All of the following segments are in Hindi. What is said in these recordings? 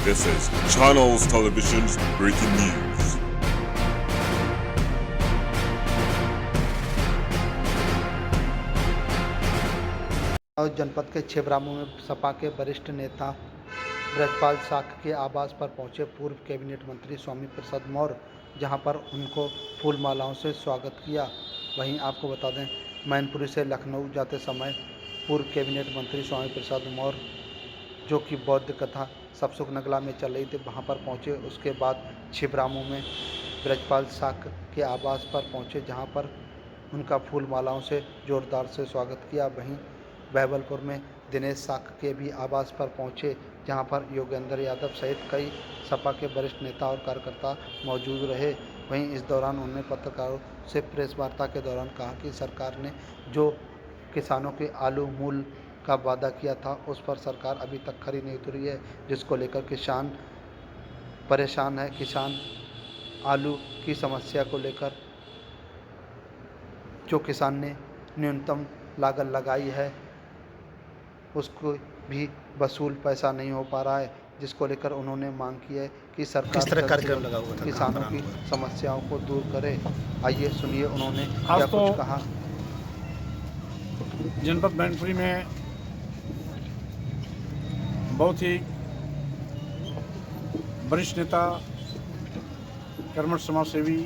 This is Channels Television's breaking news. और जनपद के छिबरामऊ में सपा के वरिष्ठ नेता ब्रजपाल शाक्य के आवास पर पहुंचे पूर्व कैबिनेट मंत्री स्वामी प्रसाद मौर्य, जहां पर उनको फूल मालाओं से स्वागत किया। वहीं आपको बता दें, मैनपुरी से लखनऊ जाते समय पूर्व कैबिनेट मंत्री स्वामी प्रसाद मौर्य, जो कि बौद्ध कथा सबसुख नगला में चल रही थी, वहां पर पहुंचे। उसके बाद छिबरामऊ में ब्रजपाल शाक्य के आवास पर पहुंचे, जहां पर उनका फूल मालाओं से जोरदार से स्वागत किया। वहीं बहबलपुर में दिनेश शाक्य के भी आवास पर पहुंचे, जहां पर योगेंद्र यादव सहित कई सपा के वरिष्ठ नेता और कार्यकर्ता मौजूद रहे। वहीं इस दौरान उन्होंने पत्रकारों से प्रेस वार्ता के दौरान कहा कि सरकार ने जो किसानों के आलू मूल्य का वादा किया था, उस पर सरकार अभी तक खरी नहीं उतरी है, जिसको लेकर किसान परेशान है। किसान आलू की समस्या को लेकर जो किसान ने न्यूनतम लागत लगाई है, उसको भी वसूल पैसा नहीं हो पा रहा है, जिसको लेकर उन्होंने मांग की है कि सरकार किस तरह कार्यक्रम लगा हुआ था, किसानों की समस्याओं को दूर करे। आइए सुनिए उन्होंने क्या आज तो कुछ कहा। जनपद मैनपुरी में बहुत ही वरिष्ठ नेता, कर्मठ समाज सेवी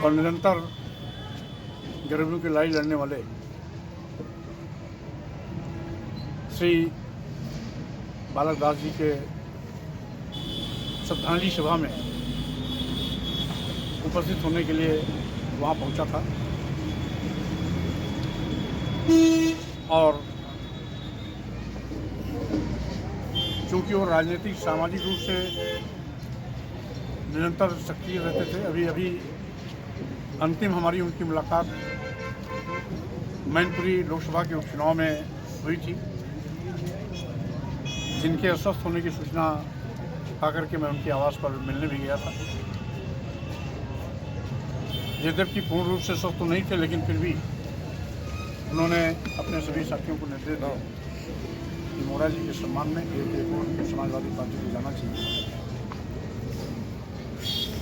और निरंतर गरीबों की लड़ाई लड़ने वाले श्री बालक दास जी के श्रद्धांजलि सभा में उपस्थित होने के लिए वहाँ पहुँचा था और चूँकि वो राजनीतिक सामाजिक रूप से निरंतर सक्रिय रहते थे, अभी अंतिम हमारी उनकी मुलाकात मैनपुरी लोकसभा के उपचुनाव में हुई थी, जिनके अस्वस्थ होने की सूचना पाकर के मैं उनके आवास पर मिलने भी गया था। यद्यपि पूर्ण रूप से स्वस्थ तो नहीं थे, लेकिन फिर भी उन्होंने अपने सभी साथियों को निर्देश दिया कि मोरा जी के सम्मान में एक समाजवादी पार्टी को जाना चाहिए।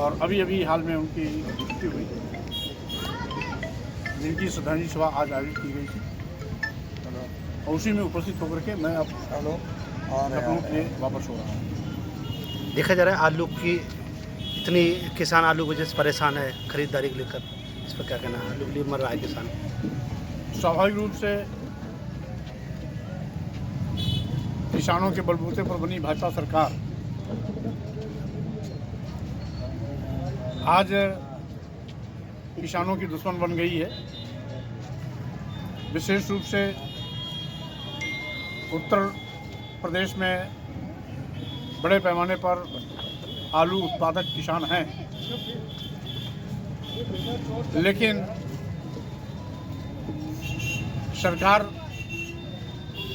और अभी हाल में उनकी मृत्यु हुई, जिनकी श्रद्धांजलि सभा आज आयोजित की गई थी, और उसी में उपस्थित होकर के मैं अब लखनऊ के वापस हो रहा हूँ। देखा जा रहा है आलू की इतनी किसान आलू की वजह से परेशान है खरीदारी को लेकर, इस पर क्या कहना है? आलू के लिए मर रहा है किसान। स्वाभाविक रूप से किसानों के बलबूते पर बनी भाजपा सरकार आज किसानों की दुश्मन बन गई है। विशेष रूप से उत्तर प्रदेश में बड़े पैमाने पर आलू उत्पादक किसान हैं, लेकिन सरकार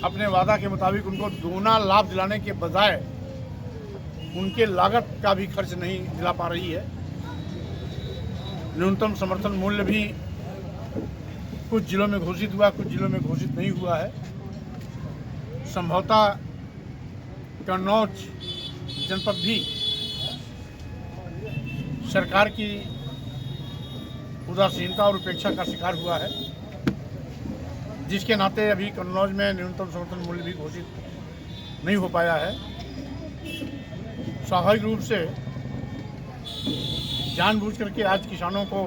अपने वादा के मुताबिक उनको दोगुना लाभ दिलाने के बजाय उनके लागत का भी खर्च नहीं दिला पा रही है। न्यूनतम समर्थन मूल्य भी कुछ जिलों में घोषित हुआ, कुछ जिलों में घोषित नहीं हुआ है। संभवतः कन्नौज जनपद भी सरकार की उदासीनता और उपेक्षा का शिकार हुआ है, जिसके नाते अभी कन्नौज में न्यूनतम समर्थन मूल्य भी घोषित नहीं हो पाया है। स्वाभाविक रूप से जानबूझ करके आज किसानों को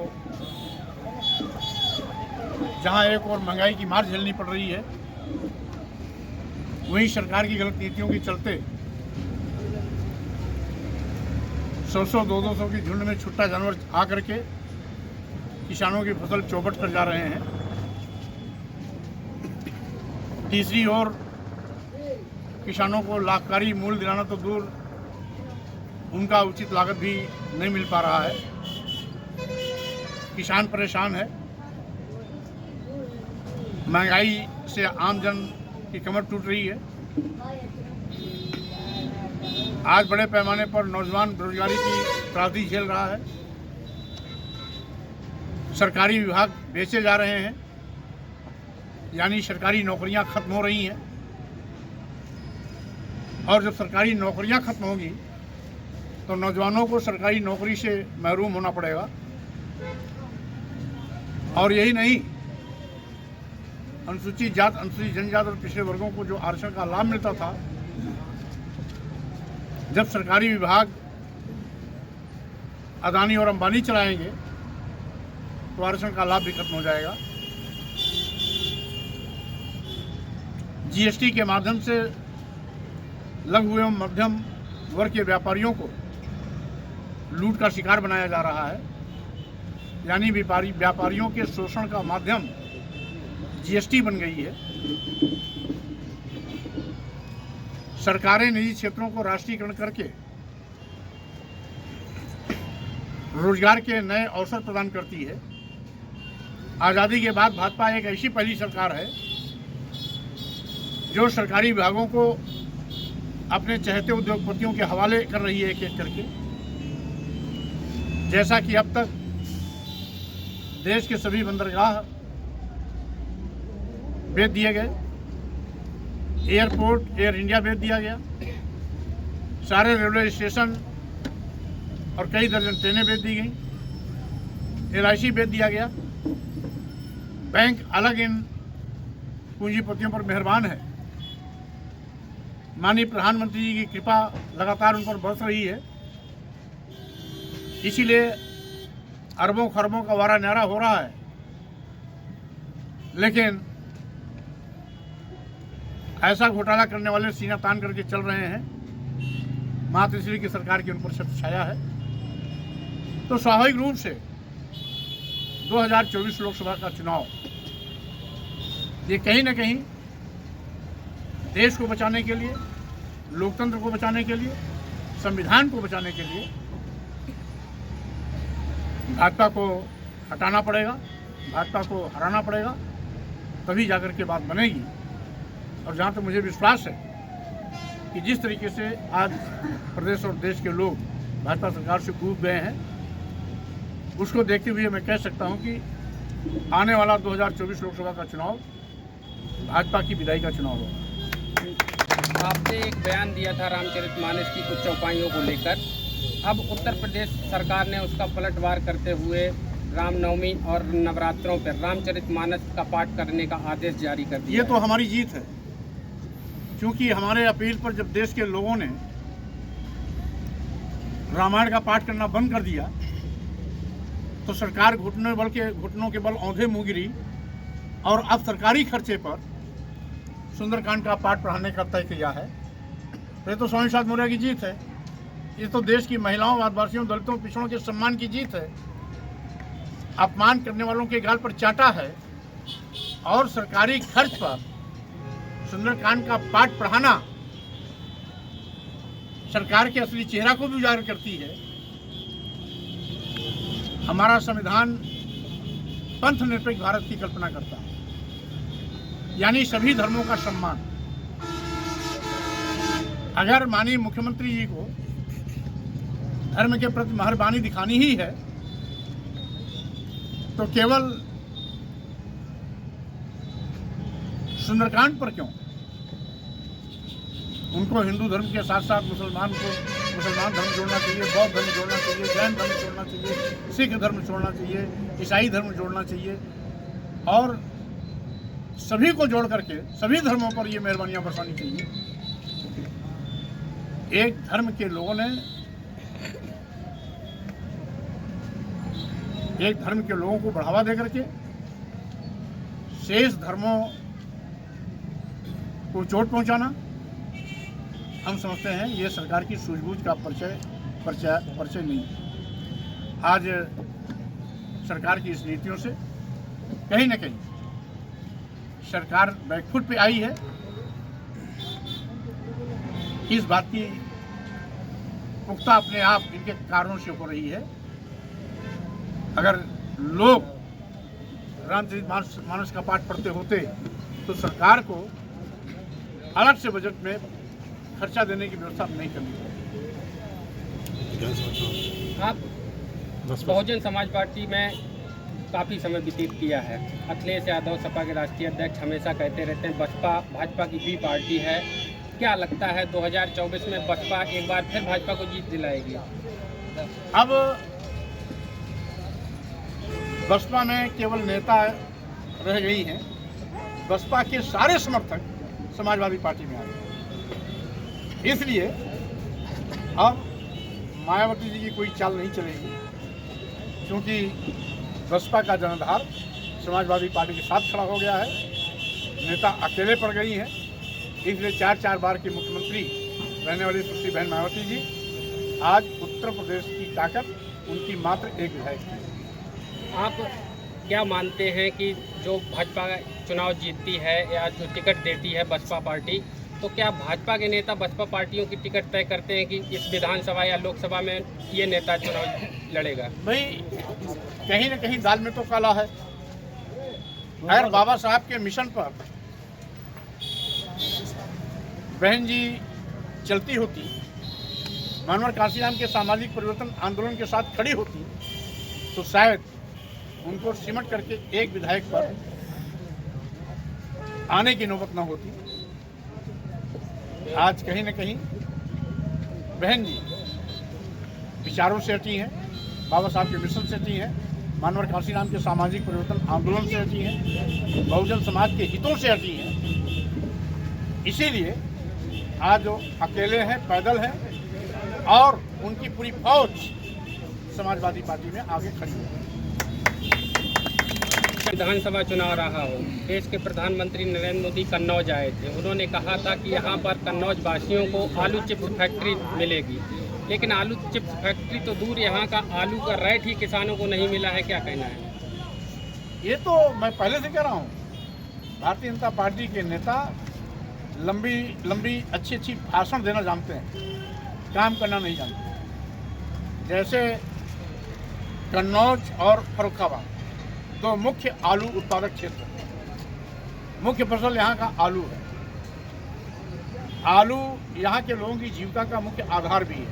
जहां एक और महंगाई की मार झेलनी पड़ रही है, वहीं सरकार की गलत नीतियों के चलते 100-200 की झुंड में छुट्टा जानवर आकर के किसानों की फसल चौपट कर जा रहे हैं। तीसरी ओर किसानों को लाभकारी मूल्य दिलाना तो दूर, उनका उचित लागत भी नहीं मिल पा रहा है। किसान परेशान है, महंगाई से आम जन की कमर टूट रही है। आज बड़े पैमाने पर नौजवान बेरोजगारी की त्रासदी झेल रहा है। सरकारी विभाग बेचे जा रहे हैं, यानी सरकारी नौकरियां खत्म हो रही हैं। और जब सरकारी नौकरियां खत्म होंगी तो नौजवानों को सरकारी नौकरी से महरूम होना पड़ेगा। और यही नहीं, अनुसूचित जात, अनुसूचित जनजाति और पिछड़े वर्गों को जो आरक्षण का लाभ मिलता था, जब सरकारी विभाग अदानी और अंबानी चलाएंगे तो आरक्षण का लाभ भी खत्म हो जाएगा। जीएसटी के माध्यम से लघु एवं मध्यम वर्ग के व्यापारियों को लूट का शिकार बनाया जा रहा है। यानी व्यापारियों के शोषण का माध्यम जीएसटी बन गई है। सरकारें निजी क्षेत्रों को राष्ट्रीयकरण करके रोजगार के नए अवसर प्रदान करती है। आज़ादी के बाद भाजपा एक ऐसी पहली सरकार है जो सरकारी विभागों को अपने चहेते उद्योगपतियों के हवाले कर रही है, एक एक करके। जैसा कि अब तक देश के सभी बंदरगाह बेच दिए गए, एयरपोर्ट एयर इंडिया बेच दिया गया, सारे रेलवे स्टेशन और कई दर्जन ट्रेनें बेच दी गई, LIC बेच दिया गया। बैंक अलग इन पूंजीपतियों पर मेहरबान है। माननीय प्रधानमंत्री जी की कृपा लगातार उन पर बरस रही है, इसीलिए अरबों खरबों का वारा न्यारा हो रहा है। लेकिन ऐसा घोटाला करने वाले सीना तान करके चल रहे हैं। मात्र इसलिए की सरकार की उन पर शब्द छाया है। तो स्वाभाविक रूप से 2024 लोकसभा का चुनाव ये कहीं न कहीं देश को बचाने के लिए, लोकतंत्र को बचाने के लिए, संविधान को बचाने के लिए भाजपा को हटाना पड़ेगा, भाजपा को हराना पड़ेगा, तभी जाकर के बात बनेगी। और जहाँ तक मुझे विश्वास है कि जिस तरीके से आज प्रदेश और देश के लोग भाजपा सरकार से कूद गए हैं, उसको देखते हुए मैं कह सकता हूँ कि आने वाला 2024 लोकसभा का चुनाव भाजपा की विदाई का चुनाव होगा। आपने एक बयान दिया था रामचरितमानस की कुछ चौपाइयों को लेकर। अब उत्तर प्रदेश सरकार ने उसका पलटवार करते हुए रामनवमी और नवरात्रों पर रामचरितमानस का पाठ करने का आदेश जारी कर दिया। ये तो हमारी जीत है, क्योंकि हमारे अपील पर जब देश के लोगों ने रामायण का पाठ करना बंद कर दिया तो सरकार घुटनों के बल औंधे मुँह गिरी और अब सरकारी खर्चे पर सुंदरकांड का पाठ पढ़ाने का तय किया है। ये तो स्वामी प्रसाद मौर्य की जीत है। ये तो देश की महिलाओं, आदिवासियों, दलितों, पिछड़ों के सम्मान की जीत है। अपमान करने वालों के गाल पर चाटा है और सरकारी खर्च पर सुंदरकांड का पाठ पढ़ाना सरकार के असली चेहरा को भी उजागर करती है। हमारा संविधान पंथ निरपेक्ष भारत की कल्पना करता है, यानी सभी धर्मों का सम्मान। अगर माननीय मुख्यमंत्री जी को धर्म के प्रति मेहरबानी दिखानी ही है तो केवल सुंदरकांड पर क्यों, उनको हिंदू धर्म के साथ साथ मुसलमान धर्म जोड़ना चाहिए, बौद्ध धर्म जोड़ना चाहिए, जैन धर्म जोड़ना चाहिए, सिख धर्म जोड़ना चाहिए, ईसाई धर्म जोड़ना चाहिए और सभी को जोड़ करके सभी धर्मों पर ये मेहरबानियां बरसानी चाहिए। एक धर्म के लोगों ने, एक धर्म के लोगों को बढ़ावा देकर के शेष धर्मों को चोट पहुंचाना, हम समझते हैं ये सरकार की सूझबूझ का परिचय नहीं है। आज सरकार की इस नीतियों से कहीं न कहीं सरकार बैकफुट पे आई है। इस बात की पुख्ता अपने आप इनके कारणों से हो रही है। अगर लोग रामचरितमानस का पाठ पढ़ते होते तो सरकार को अलग से बजट में खर्चा देने की व्यवस्था नहीं करनी। आप बहुजन समाज पार्टी में काफ़ी समय व्यतीत किया है। अखिलेश यादव सपा के राष्ट्रीय अध्यक्ष हमेशा कहते रहते हैं भाजपा की भी पार्टी है क्या लगता है 2024 में बसपा एक बार फिर भाजपा को जीत दिलाएगी? अब बसपा में केवल नेता रह गई हैं, बसपा के सारे समर्थक समाजवादी पार्टी में आ गए। इसलिए अब मायावती जी की कोई चाल नहीं चलेगी, क्योंकि बसपा का जनाधार समाजवादी पार्टी के साथ खड़ा हो गया है। नेता अकेले पड़ गई हैं, इसलिए 4 बार की मुख्यमंत्री रहने वाली सुश्री बहन मायावती जी आज उत्तर प्रदेश की ताकत उनकी मात्र एक विधायक है। आप क्या मानते हैं कि जो भाजपा चुनाव जीतती है या जो टिकट देती है बसपा पार्टी, तो क्या भाजपा के नेता बसपा पार्टियों की टिकट तय करते हैं कि इस विधानसभा या लोकसभा में ये नेता चुनाव लड़ेगा? भाई कहीं न कहीं दाल में तो काला है। अगर बाबा साहब के मिशन पर बहन जी चलती होती, मनोहर काशीराम के सामाजिक परिवर्तन आंदोलन के साथ खड़ी होती, तो शायद उनको सिमट करके एक विधायक पर आने की नौबत न होती। आज कहीं न कहीं बहन जी विचारों से हटी हैं, बाबा साहब के मिशन से हटी हैं, मनोहर काशीराम के सामाजिक परिवर्तन आंदोलन से हटी हैं, बहुजन समाज के हितों से हटी हैं। इसीलिए आज जो अकेले हैं, पैदल हैं और उनकी पूरी फौज समाजवादी पार्टी में आगे खड़ी है। विधानसभा चुनाव रहा हो, देश के प्रधानमंत्री नरेंद्र मोदी कन्नौज आए थे। उन्होंने कहा था कि यहाँ पर कन्नौज वासियों को आलू चिप्स फैक्ट्री मिलेगी, लेकिन आलू चिप्स फैक्ट्री तो दूर, यहाँ का आलू का रेट ही किसानों को नहीं मिला है। क्या कहना है? ये तो मैं पहले से कह रहा हूँ, भारतीय जनता पार्टी के नेता लंबी अच्छी भाषण देना जानते हैं, काम करना नहीं जानते। जैसे कन्नौज और फर्रुखाबाद दो मुख्य आलू उत्पादक क्षेत्र, मुख्य फसल यहाँ का आलू है। आलू यहाँ के लोगों की जीविका का मुख्य आधार भी है,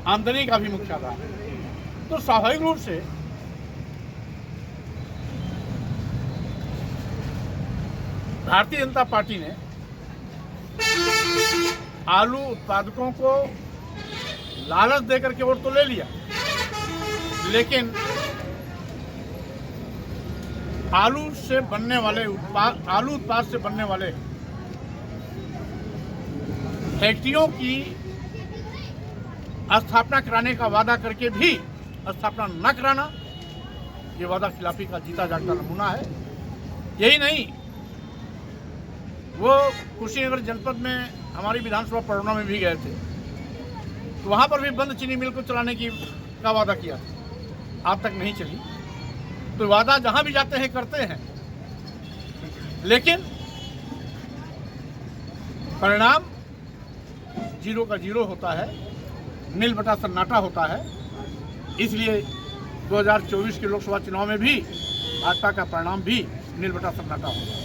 आमदनी का भी मुख्य आधार है। तो स्वाभाविक रूप से भारतीय जनता पार्टी ने आलू उत्पादकों को लालच देकर के वोट तो ले लिया, लेकिन आलू उत्पाद से बनने वाले फैक्ट्रियों की स्थापना कराने का वादा करके भी स्थापना न कराना, ये वादा खिलाफी का जीता जागता नमूना है। यही नहीं, वो कुशीनगर जनपद में हमारी विधानसभा परोना में भी गए थे, तो वहाँ पर भी बंद चीनी मिल को चलाने का वादा किया, आज तक नहीं चली। तो वादा जहाँ भी जाते हैं करते हैं, लेकिन परिणाम जीरो का जीरो होता है, नील बटा सन्नाटा होता है। इसलिए 2024 के लोकसभा चुनाव में भी भाजपा का परिणाम भी नील बटा सन्नाटा होगा।